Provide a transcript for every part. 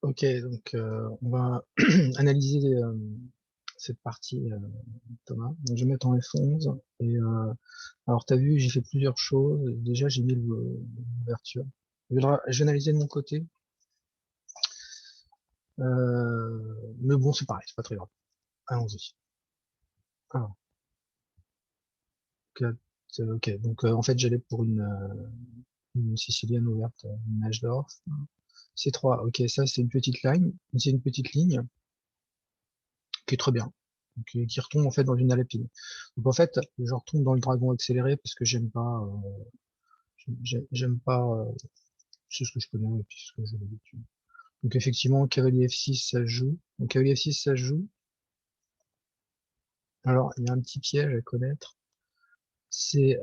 Ok, donc on va analyser cette partie, Thomas. Donc, je vais mettre en F11. Et, alors, tu as vu, j'ai fait plusieurs choses. Déjà, j'ai mis l'ouverture. Je vais analyser de mon côté. Mais bon, c'est pareil, c'est pas très grave. Allons-y. Alors, ok, donc en fait, j'allais pour une sicilienne ouverte, une Najdorf. C3, ok, ça c'est une petite ligne. C'est une petite ligne qui est très bien. Qui retombe en fait dans une alépine. Donc en fait, je retombe dans le dragon accéléré parce que j'aime pas, c'est ce que je connais et puis ce que j'ai l'habitude. Donc effectivement, cavalier F6, ça se joue. Donc cavalier F6, ça se joue. Alors, il y a un petit piège à connaître. C'est,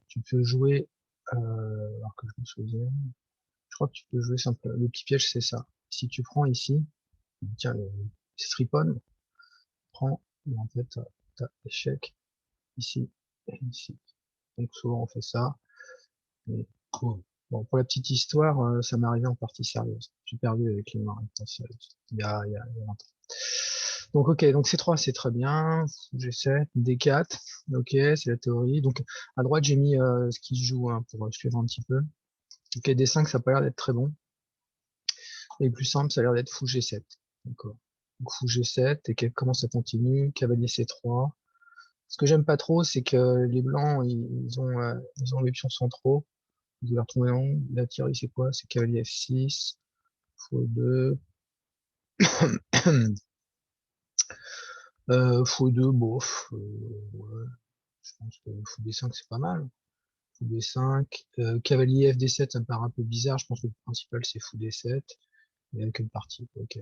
tu peux jouer, alors que je me souviens, je crois que tu peux jouer simple. Le petit piège, c'est ça. Si tu prends ici, tiens, le stripon, prends, et en fait, t'as échec ici et ici. Donc souvent on fait ça. Mais, bon, pour la petite histoire, ça m'est arrivé en partie sérieuse. J'ai perdu avec les noirs en partie sérieuse. Il y a 20 ans. Donc ok, donc C3 c'est très bien. G7, D4, ok, c'est la théorie. Donc à droite j'ai mis ce qui se joue hein, pour suivre un petit peu. Ok, D5 ça n'a pas l'air d'être très bon. Et le plus simple, ça a l'air d'être fou G7. D'accord. Donc fou G7, et comment ça continue? Cavalier C3. Ce que j'aime pas trop, c'est que les blancs, ils ont les pions centraux. Vous les retrouvez en haut. La théorie, c'est quoi? C'est cavalier F6, fou E2. Fou E2, bof. Ouais, je pense que fou D5, c'est pas mal. Fou D5. Cavalier FD7, ça me paraît un peu bizarre. Je pense que le principal, c'est fou D7. Il n'y a qu'une partie. Ok.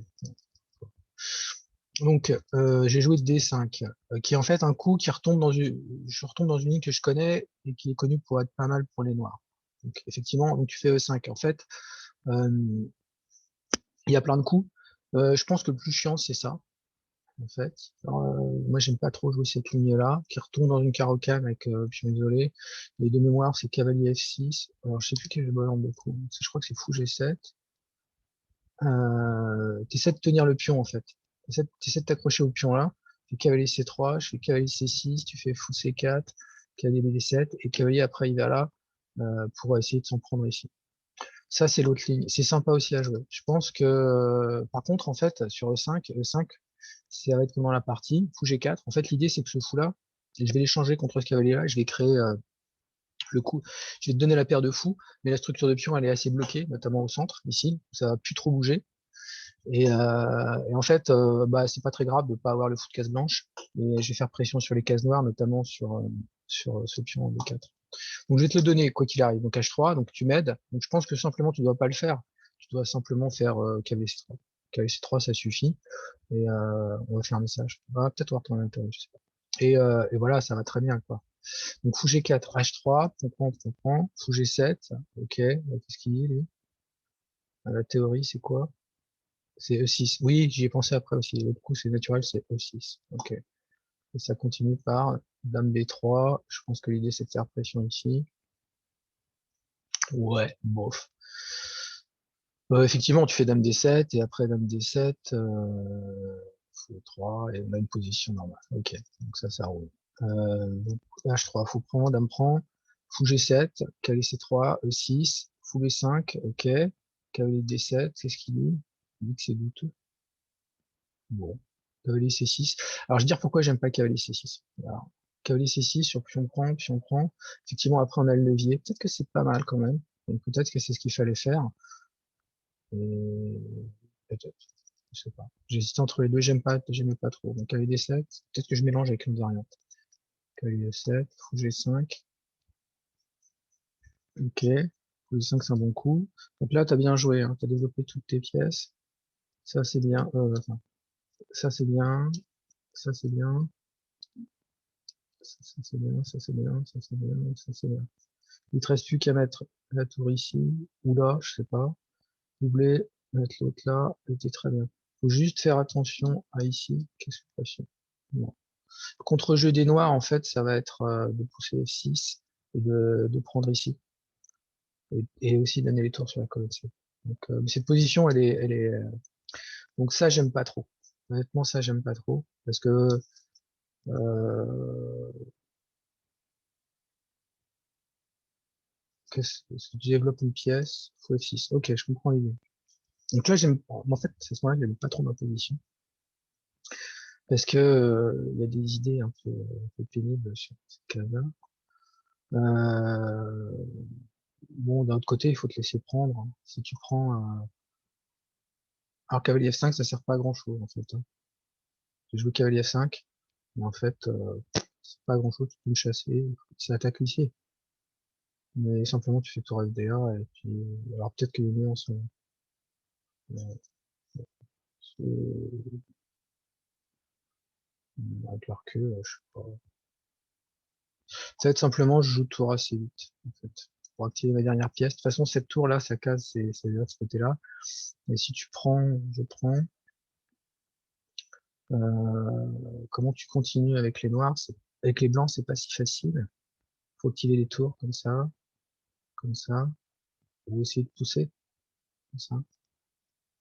Donc, j'ai joué D5, qui est en fait un coup qui retombe je retombe dans une ligne que je connais et qui est connue pour être pas mal pour les noirs. Donc, effectivement, donc tu fais E5. En fait, euh, il y a plein de coups. Je pense que le plus chiant, c'est ça, en fait. Alors, moi, j'aime pas trop jouer cette ligne-là, qui retombe dans une carocane avec pion isolé. Et de mémoire, c'est cavalier F6. Alors, je sais plus quel est le bon nombre de coups. Je crois que c'est fou G7. T'essaies de tenir le pion, en fait. T'essaies de t'accrocher au pion là. Tu fais cavalier C3, je fais cavalier C6, tu fais fou C4, cavalier B7, et cavalier après il va là, pour essayer de s'en prendre ici. Ça, c'est l'autre ligne. C'est sympa aussi à jouer. Je pense que, par contre, en fait, sur E5, ça va être comment la partie? Fou G4. En fait, l'idée, c'est que ce fou-là, je vais l'échanger contre ce cavalier-là, je vais créer, le coup. Je vais te donner la paire de fous, mais la structure de pion, elle est assez bloquée, notamment au centre, ici. Ça va plus trop bouger. Et en fait, bah, c'est pas très grave de pas avoir le fou de case blanche. Mais je vais faire pression sur les cases noires, notamment sur ce pion en D4. Donc je vais te le donner, quoi qu'il arrive. Donc H3, donc tu m'aides. Donc je pense que simplement tu dois pas le faire. Tu dois simplement faire cavalier C3. Cavalier C3, ça suffit. Et on va faire un message. On va peut-être voir ton intérêt, je sais pas. Et voilà, ça va très bien, quoi. Donc fou G4, H3, on prend. Fou G7, ok. Qu'est-ce qu'il dit, lui? La théorie, c'est quoi? C'est E6. Oui, j'y ai pensé après aussi. Le coup, c'est naturel, c'est E6. Ok. Et ça continue par Dame B3. Je pense que l'idée, c'est de faire pression ici. Ouais, bof. Effectivement, tu fais Dame D7 et après Dame D7, fou 3 et on a une position normale. Ok. Donc ça roule. Donc H3, fou prend, Dame prend. Fou G7, cavalier C3, E6, fou B5, ok. Cavalier D7, c'est ce qu'il dit. Il dit que c'est douteux. Bon. Cavalier C6. Alors, je vais dire pourquoi j'aime pas cavalier C6. Alors, cavalier C6 sur pion prend, pion prend. Effectivement, après, on a le levier. Peut-être que c'est pas mal quand même. Donc, peut-être que c'est ce qu'il fallait faire. Et peut-être. Je sais pas. J'hésite entre les deux. J'aimais pas trop. Donc, cavalier D7. Peut-être que je mélange avec une variante. Cavalier D7, fou G5. Ok. Fou G5, c'est un bon coup. Donc là, t'as bien joué, hein. T'as développé toutes tes pièces. Ça, c'est bien. Enfin, ça, c'est bien. Ça, c'est bien. Ça c'est bien, ça c'est bien, ça c'est bien, ça c'est bien. Il te reste plus qu'à mettre la tour ici, ou là, je sais pas. Doubler, mettre l'autre là, et t'es très bien. Faut juste faire attention à ici. Qu'est-ce que je fais? Bon. Le contre-jeu des noirs, en fait, ça va être de pousser F6 et de prendre ici. Et aussi donner les tours sur la colonne C. Donc, mais cette position, donc ça, j'aime pas trop. Honnêtement, ça, j'aime pas trop. Parce que si tu développes une pièce, faut F6. Ok, je comprends l'idée. Donc là, en fait, à ce moment-là, j'aime pas trop ma position. Parce que il y a des idées un peu pénibles sur cette case-là. Bon, d'un autre côté, il faut te laisser prendre. Si tu prends alors cavalier F5, ça sert pas à grand chose en fait. Tu joues cavalier F5, mais en fait, c'est pas grand chose, tu peux me chasser, c'est attaque huissier. Mais simplement tu fais tour FDA et puis alors peut-être que les nuances sont avec leur queue, je sais pas. Ça va être simplement je joue tour assez vite, en fait. Pour activer ma dernière pièce. De toute façon, cette tour là, sa case, c'est de ce côté-là. Et si tu prends, je prends. Comment tu continues avec les noirs? Avec les blancs, c'est pas si facile. Faut activer les tours comme ça, ou essayer de pousser, comme ça.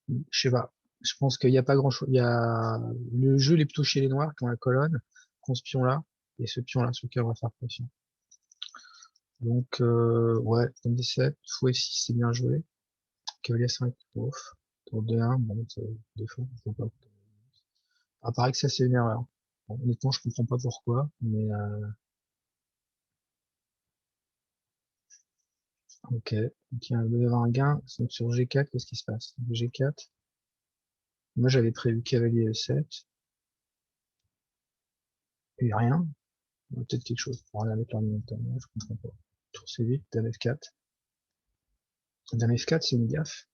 Je sais pas. Je pense qu'il n'y a pas grand chose. Il y a le jeu, il est plutôt chez les noirs qui ont la colonne, qui ont ce pion-là, et ce pion-là sur lequel on va faire pression. Donc, ouais, MD7, fou F6, c'est bien joué. Cavalier 5, off. Tour D1, bon, c'est défaut, faut pas. Ah, paraît que ça, c'est une erreur. Bon, honnêtement, je comprends pas pourquoi, mais ok. Donc, il doit y avoir un gain. Donc, sur G4, qu'est-ce qui se passe? G4. Moi, j'avais prévu cavalier E7. Et rien. Peut-être quelque chose pour aller avec l'ordinateur. Je comprends pas. Tour C8, dame F4. Dame F4, c'est une gaffe.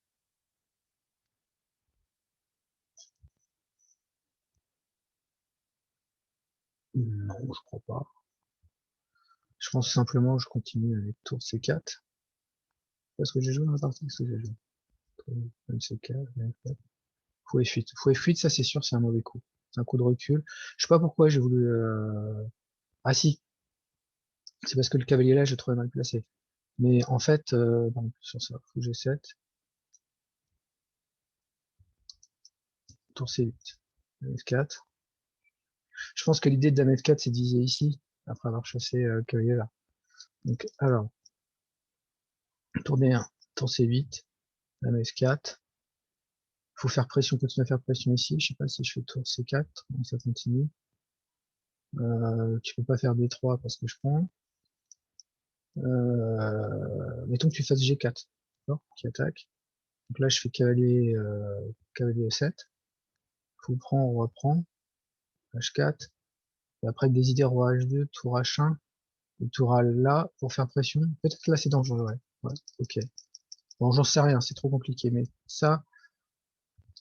Non, je crois pas. Je pense simplement que je continue avec tour C4. Parce que j'ai joué dans la partie, qu'est-ce que j'ai joué? Dame C4, dame F4. Fou F8. Fou F8, ça c'est sûr, c'est un mauvais coup. C'est un coup de recul. Je sais pas pourquoi j'ai voulu... Ah si, c'est parce que le cavalier là, j'ai trouvé mal placé. Mais en fait, bon, sur ça, fou G7, tour C8, dame F4. Je pense que l'idée de dame F4, c'est diviser ici, après avoir chassé le cavalier là. Donc, alors, tour D1, tour C8, dame F4. Faut faire pression, continuer à faire pression ici. Je sais pas si je fais tour C4, donc ça continue. Tu peux pas faire D3 parce que je prends. Mettons que tu fasses G4, d'accord, qui attaque. Donc là, je fais cavalier E7. Faut prendre, on reprend. H4. Et après, décider roi H2, tour H1. Et tour A là pour faire pression. Peut-être que là, c'est dangereux, ouais. Ouais, ok. Bon, j'en sais rien, c'est trop compliqué. Mais ça,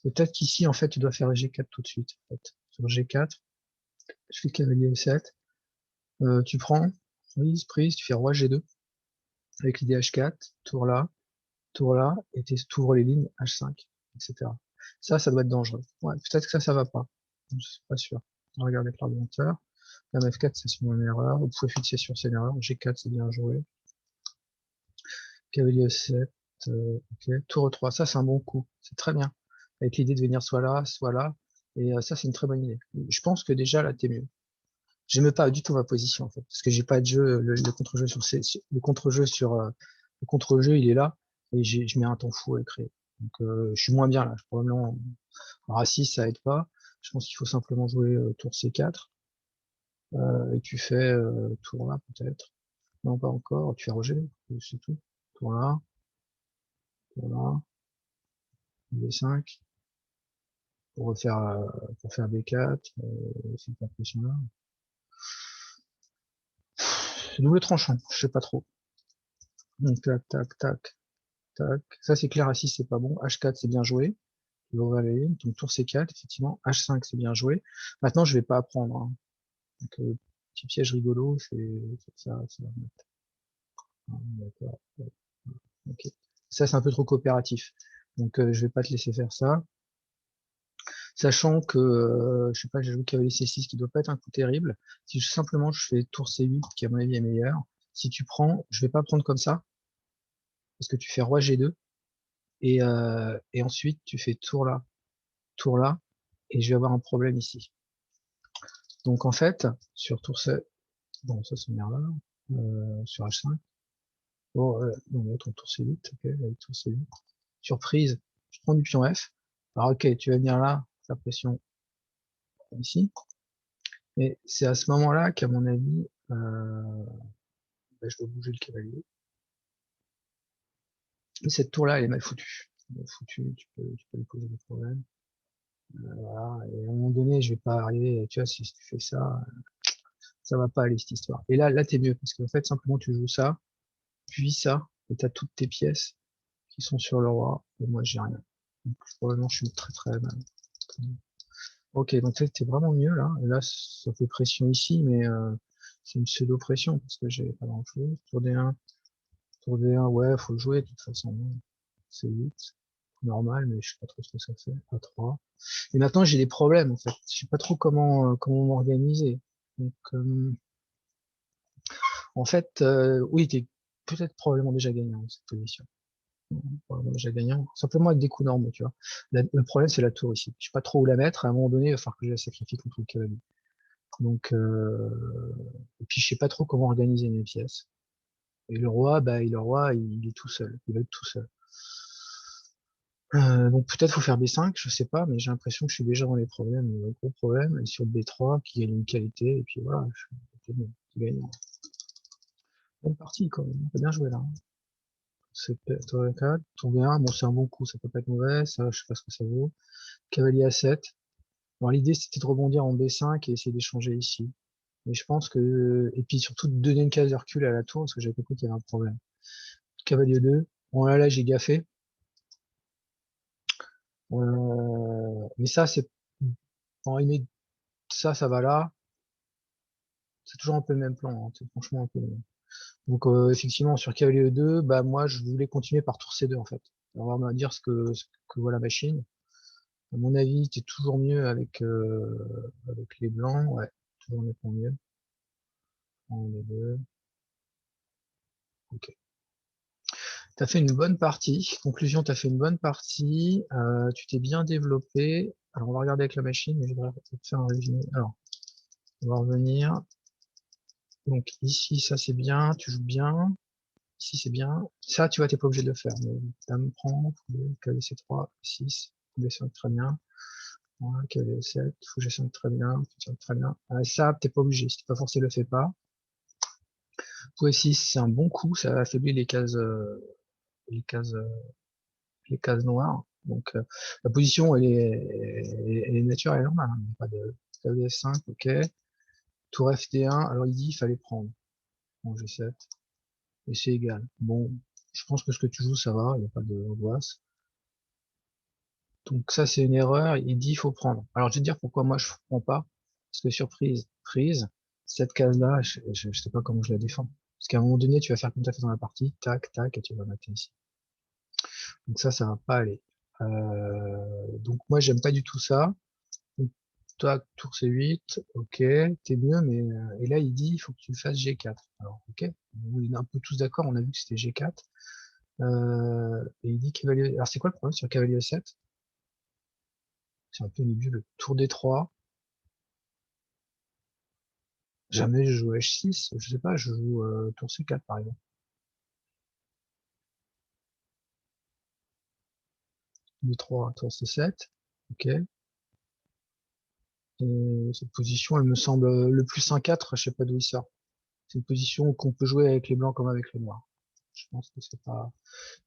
peut-être qu'ici, en fait, tu dois faire G4 tout de suite. En fait. Sur G4, je fais cavalier E7. Tu prends, prise, tu fais roi G2 avec l'idée H4, tour là, et tu ouvres les lignes H5, etc. Ça doit être dangereux. Ouais, peut-être que ça va pas. Je suis pas sûr. On regarde avec l'ordinateur. Dame F4, c'est sûrement une erreur. Vous pouvez fixer sur c'est une erreur. G4, c'est bien joué. Cavalier E7, ok. Tour E3, ça c'est un bon coup. C'est très bien. Avec l'idée de venir soit là, soit là. Et ça, c'est une très bonne idée. Je pense que déjà là, t'es mieux. J'aime pas du tout ma position en fait, parce que j'ai pas de jeu, le contre-jeu le contre-jeu le contre-jeu, il est là et je mets un temps fou à le créer. Donc je suis moins bien là. Probablement, alors A6 ça aide pas. Je pense qu'il faut simplement jouer tour C4 et tu fais tour là peut-être. Non pas encore. Tu fais Roger, c'est tout. Tour là, B5 pour faire B4. C'est pas pression là. C'est double tranchant. Je sais pas trop. Donc tac tac tac. Tac. Ça, c'est clair, A6, c'est pas bon. H4, c'est bien joué. Je vais aller. Donc, tour C4, effectivement. H5, c'est bien joué. Maintenant, je vais pas apprendre. Hein. Donc, petit piège rigolo, c'est ça va mettre. D'accord. Ok. Ça, c'est un peu trop coopératif. Donc, je vais pas te laisser faire ça. Sachant que, je sais pas, j'ai joué cavalier C6 qui doit pas être un coup terrible. Si simplement je fais tour C8, qui à mon avis est meilleur. Si tu prends, je vais pas prendre comme ça. Parce que tu fais roi G2. et ensuite tu fais tour là, et je vais avoir un problème ici. Donc en fait, sur tour 7, bon ça c'est merde là, sur H5, bon, non, là, tour C8, ok, là, tour C8, surprise, je prends du pion F, alors ok, tu vas venir là, la pression ici, et c'est à ce moment-là qu'à mon avis, je dois bouger le cavalier, et cette tour-là, elle est mal foutue. Mal foutue, tu peux lui poser des problèmes. Voilà, et à un moment donné, je vais pas arriver, tu vois, si tu fais ça va pas aller cette histoire. Et là t'es mieux, parce qu'en fait, simplement tu joues ça, puis ça, et t'as toutes tes pièces qui sont sur le roi, et moi j'ai rien. Donc probablement je suis très très mal. Ok, donc t'es vraiment mieux là, et là ça fait pression ici, mais c'est une pseudo-pression, parce que j'ai pas grand chose. Tour D1, ouais, faut le jouer de toute façon. C'est 8, normal, mais je sais pas trop ce que ça fait. A3. Et maintenant j'ai des problèmes en fait. Je sais pas trop comment m'organiser. Donc en fait, oui, t'es peut-être probablement déjà gagnant dans cette position. Probablement déjà gagnant. Simplement avec des coups normaux, tu vois. Le problème c'est la tour ici. Je sais pas trop où la mettre. À un moment donné, il va falloir que je la sacrifie contre le cavalier. Donc et puis je sais pas trop comment organiser mes pièces. Et le roi, il est tout seul. Il va être tout seul. Donc peut-être faut faire B5, je sais pas, mais j'ai l'impression que je suis déjà dans les problèmes, gros problèmes, et sur B3, qui gagne une qualité, et puis voilà, c'est bon, c'est gagnant. Bonne partie, quand même, on a bien joué là. C'est tour 4, tour B1, bon c'est un bon coup, ça peut pas être mauvais, ça je sais pas ce que ça vaut. Cavalier A7. Alors l'idée c'était de rebondir en B5 et essayer d'échanger ici. Mais je pense que, et puis surtout de donner une case de recul à la tour, parce que j'avais compris qu'il y avait un problème. Cavalier 2, bon là j'ai gaffé. Mais ça c'est, bon, ça va là. C'est toujours un peu le même plan, hein, c'est franchement un peu le même. Donc effectivement sur cavalier E2, bah moi je voulais continuer par tour C2 en fait. On va me dire ce que voit la machine. À mon avis, c'est toujours mieux avec les blancs, ouais, toujours nettement mieux. En les deux. Ok. T'as fait une bonne partie. Conclusion, t'as fait une bonne partie. Tu t'es bien développé. Alors on va regarder avec la machine, mais je voudrais peut-être faire un résumé. Alors, on va revenir. Donc ici, ça c'est bien, tu joues bien. Ici, c'est bien. Ça, tu vois, t'es pas obligé de le faire. Mais dame prend, cavalier C3, 6, cavalier C5 très bien. Voilà, cavalier 7, fou G5 très bien, fou très bien. Ça, t'es pas obligé. Si t'es pas forcé, le fais pas. Fou E6, c'est un bon coup, ça affaiblit les cases, euh, les cases noires. Donc, la position, elle est naturelle, elle est normale, hein. Il n'y a pas de cavalier F5, ok. Tour FD1, alors il dit, il fallait prendre. Bon, G7. Et c'est égal. Bon, je pense que ce que tu joues, ça va, il n'y a pas de angoisse. Donc ça, c'est une erreur. Il dit il faut prendre. Alors je vais te dire pourquoi moi je prends pas. Parce que surprise, prise, cette case-là, je sais pas comment je la défends. Parce qu'à un moment donné, tu vas faire comme tu as fait dans la partie, tac, tac, et tu vas mater ici. Donc ça va pas aller. Donc moi, j'aime pas du tout ça. Donc, toi, tour C8, ok, t'es mieux, mais et là il dit il faut que tu fasses G4. Alors ok, on est un peu tous d'accord, on a vu que c'était G4. Et il dit cavalier. Alors c'est quoi le problème sur cavalier E7? C'est un peu nébuleux. Tour D3. Jamais je joue H6, je sais pas, je joue tour C4 par exemple. D3, tour C7, ok. Et cette position, elle me semble le plus 1-4, je sais pas d'où il sort. C'est une position qu'on peut jouer avec les blancs comme avec les noirs. Je pense que c'est pas.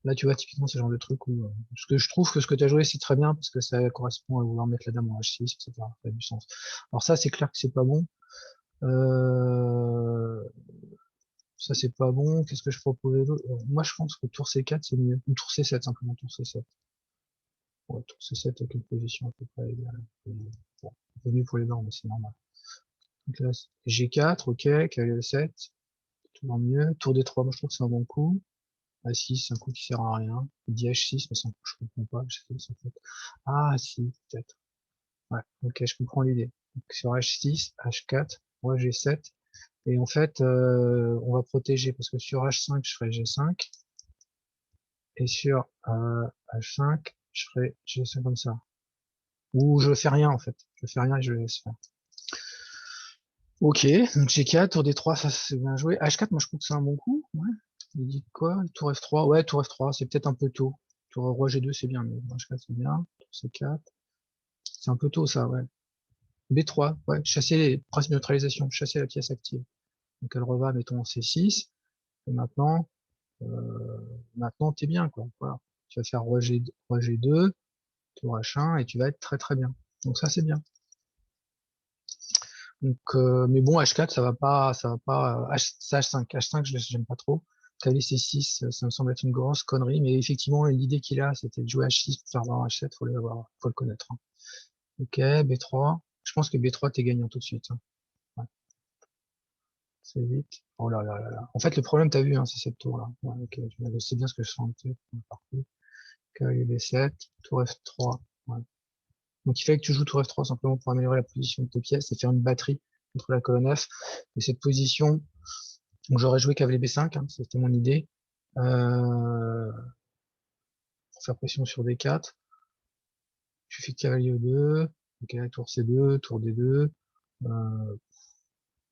Là, tu vois, typiquement, c'est le genre de truc où. Parce que je trouve que ce que tu as joué, c'est très bien, parce que ça correspond à vouloir mettre la dame en H6, etc. Ça a du sens. Alors ça, c'est clair que c'est pas bon. Euh, Ça, c'est pas bon. Qu'est-ce que je proposais d'autre? Moi, je pense que tour C4, c'est mieux. Ou tour C7, simplement tour C7. Ouais, tour C7 avec une position à peu près égale. Bon, un peu mieux pour les blancs, mais c'est normal. Donc là, G4, ok, cavalier E7, toujours mieux. Tour D3, moi, je trouve que c'est un bon coup. A6, c'est un coup qui sert à rien. Il dit H6, mais c'est un coup que je comprends pas. En fait. Ah, si, peut-être. Ouais, ok, je comprends l'idée. Donc, sur H6, H4, moi G7. Et en fait, on va protéger parce que sur H5, je ferai G5. Et sur H5, je laisse ça comme ça. Ou je fais rien en fait. Je fais rien et je laisse faire. Ok, donc G4, tour D3, ça c'est bien joué. H4, moi je trouve que c'est un bon coup. Ouais. Il dit quoi? Tour F3, ouais, tour F3, c'est peut-être un peu tôt. Tour Roi G2, c'est bien, mais H4 c'est bien. Tour C4, c'est un peu tôt ça, ouais. B3, ouais, chasser les principes de neutralisation, chasser la pièce active. Donc elle reva, mettons, en C6. Et maintenant t'es bien, quoi. Voilà. Tu vas faire Roi G2, tour H1, et tu vas être très très bien. Donc ça c'est bien. Donc, mais bon, H4, ça va pas. H5, H5, j'aime pas trop. Cavalier C6, ça me semble être une grosse connerie, mais effectivement, l'idée qu'il a, c'était de jouer H6 pour faire avoir H7, faut le connaître. Hein. Ok, B3. Je pense que B3, t'es gagnant tout de suite. Hein. Ouais, c'est vite. Oh là là là là. En fait, le problème, t'as vu, hein, c'est cette tour-là. Ouais, ok, c'est bien ce que je sentais. Parti. Cavalier B7, tour F3. Ouais. Donc, il fallait que tu joues tour F3 simplement pour améliorer la position de tes pièces et faire une batterie contre la colonne F. Et cette position, donc j'aurais joué cavalier B5, hein, c'était mon idée, pour faire pression sur D4. Tu fais cavalier E2, ok, tour C2, tour D2. Euh,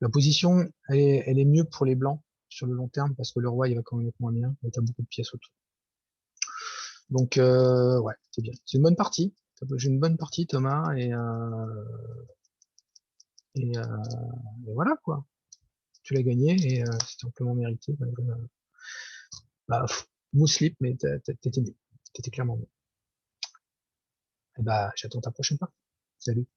la position, elle est mieux pour les blancs sur le long terme parce que le roi il va quand même être moins bien et t'as beaucoup de pièces autour. Donc ouais, c'est bien. C'est une bonne partie. J'ai une bonne partie Thomas et, euh, et voilà quoi. Tu l'as gagné et c'était amplement mérité. Bah, mousse slip, mais t'étais mieux. T'étais clairement mieux. Et bah, j'attends ta prochaine part. Salut.